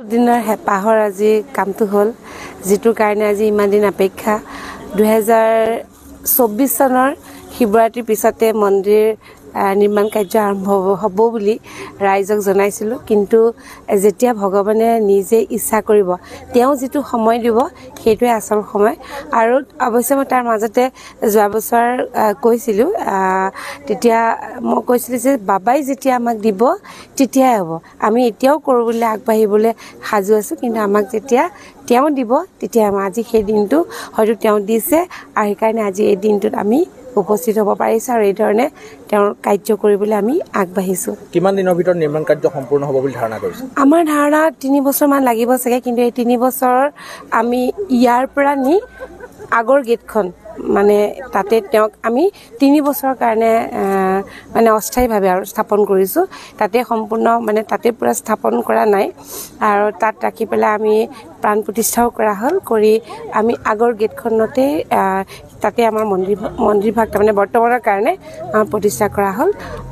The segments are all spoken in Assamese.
দিনৰ হেঁপাহৰ আজি কামটো হ'ল, যিটোৰ কাৰণে আজি ইমান দিন অপেক্ষা। 2024 চনৰ শিৱৰাত্ৰিৰ পিছতে মন্দিৰ নিৰ্মাণ কাৰ্য আৰম্ভ হ'ব বুলি ৰাইজক জনাইছিলোঁ। কিন্তু যেতিয়া ভগৱানে নিজে ইচ্ছা কৰিব, তেওঁ যিটো সময় দিব সেইটোৱে আচল সময়। আৰু অৱশ্যে মই তাৰ মাজতে যোৱা বছৰ কৈছিলোঁ, তেতিয়া মই কৈছিলোঁ যে বাবাই যেতিয়া আমাক দিব তেতিয়াই হ'ব। আমি এতিয়াও কৰোঁ বুলি আগবাঢ়িবলৈ সাজু আছোঁ, কিন্তু আমাক যেতিয়া তেওঁ দিব তেতিয়া আমাৰ আজি সেই দিনটো হয়তো তেওঁ দিছে, আৰু সেইকাৰণে আজি এই দিনটোত আমি উপস্থিত হ'ব পাৰিছোঁ আৰু এই ধৰণে তেওঁৰ কাৰ্য কৰিবলৈ আমি আগবাঢ়িছোঁ। কিমান দিনৰ ভিতৰত নিৰ্মাণ কাৰ্য সম্পূৰ্ণ হ'ব বুলি ধাৰণা কৰিছে? আমাৰ ধাৰণা 3 বছৰমান লাগিব চাগে, কিন্তু এই 3 বছৰ আমি ইয়াৰ পৰা নি আগৰ গেটখন মানে তাতে তেওঁক আমি 3 বছৰৰ কাৰণে মানে অস্থায়ীভাৱে আৰু স্থাপন কৰিছোঁ। তাতে সম্পূৰ্ণ মানে তাতে পূৰা স্থাপন কৰা নাই, আৰু তাত ৰাখি পেলাই আমি প্ৰাণ প্ৰতিষ্ঠাও কৰা হ'ল। কৰি আমি আগৰ গেটখনতেই তাতে আমাৰ মন্দিৰ ভাগ তাৰমানে বৰ্তমানৰ কাৰণে প্ৰতিষ্ঠা কৰা হ'ল,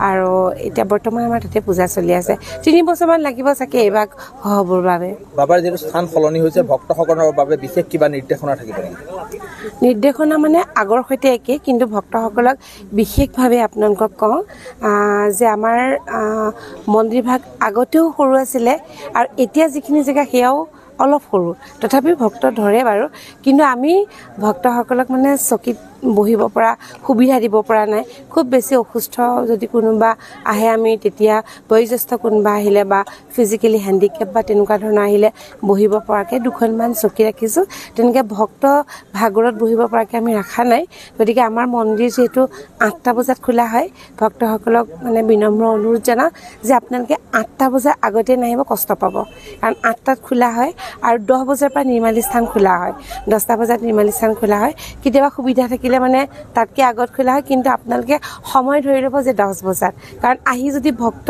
আৰু এতিয়া বৰ্তমান আমাৰ তাতে পূজা চলি আছে। 3 বছৰমান লাগিব চাগে এইভাগ হ'বৰ বাবে। বাবাৰ যিটো স্থান সলনি হৈছে, ভক্তসকলৰ বাবে বিশেষ কিবা নিৰ্দেশনা থাকিব নেকি? নিৰ্দেশনা মানে আগৰ সৈতে একে, কিন্তু ভক্তসকলক বিশেষভাৱে আপোনালোকক কওঁ যে আমাৰ মন্দিৰ ভাগ আগতেও সৰু আছিলে, আৰু এতিয়া যিখিনি জেগা সেয়াও অলপ সৰু, তথাপিও ভক্ত ধৰে বাৰু। কিন্তু আমি ভক্তসকলক মানে চকীত বহিব পৰা সুবিধা দিব পৰা নাই। খুব বেছি অসুস্থ যদি কোনোবা আহে, আমি তেতিয়া বয়োজ্যেষ্ঠ কোনোবা আহিলে বা ফিজিকেলি হেণ্ডিকেপ বা তেনেকুৱা ধৰণৰ আহিলে বহিব পৰাকৈ 2খনমান চকী ৰাখিছোঁ। তেনেকৈ ভক্ত ভাগৰত বহিব পৰাকৈ আমি ৰখা নাই। গতিকে আমাৰ মন্দিৰ যিহেতু 8টা বজাত খোলা হয়, ভক্তসকলক মানে বিনম্ৰ অনুৰোধ জনাওঁ যে আপোনালোকে 8টা বজাৰ আগতে নাহিব, কষ্ট পাব। কাৰণ 8টাত খোলা হয়, আৰু 10 বজাৰ পৰা নিৰ্মালী স্থান খোলা হয়। 10টা বজাত নিৰ্মালী স্থান খোলা হয়। কেতিয়াবা সুবিধা থাকিলে মানে তাতকৈ আগত খোলা হয়, কিন্তু আপোনালোকে সময় ধৰি ল'ব যে 10 বজাত। কাৰণ আহি যদি ভক্ত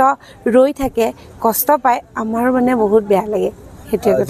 ৰৈ থাকে, কষ্ট পায়, আমাৰো মানে বহুত বেয়া লাগে। সেইটোৱে কথা।